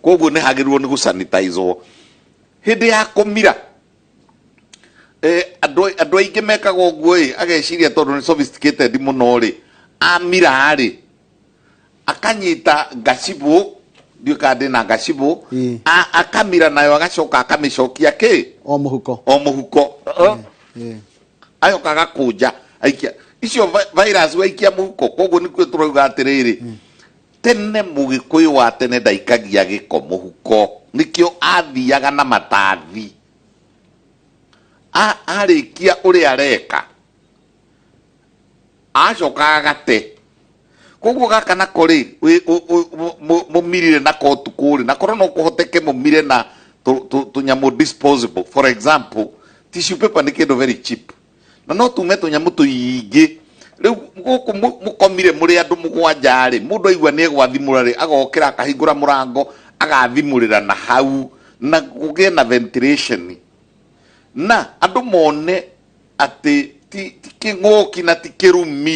koguo ne hagirwo ni gusanitize hindi ya komira andå aingä mekaga å guo ageciria tondå nä sophisticated muno ri amira ri akanyita ngacibå ndiå ka ndä na ngacibå akamira nayo agacoka akamĩcokia o mũhuko ayoka agakũnja aikia icio virus waikia mũhuko koguo nĩkuo tũrauga atĩrĩrĩ tene mũgĩkũyũ wa tene ndaikagia gĩko mũhuko nĩkĩo athiaga na matathi arĩkia ũrĩa areka acoka agate koguo gaka nako rĩ mũmirire nako ũtukũ rĩ nakorwo no kũhoteke mũmire na tũnyamũ disposable for example tissue paper nĩ kĩndũ very cheap na no tume tũnyamũ tũingĩ rĩu gũkũ mũkomire mũrĩ andũ mũgwanja rĩ mũndũ aigua nĩ egwathimũra rĩ agokĩra akahingũra mũrango agathimũrĩra na hau na kũgĩe na ventilation na andũ mone atĩ ti kĩng'ũki na ti kĩrumi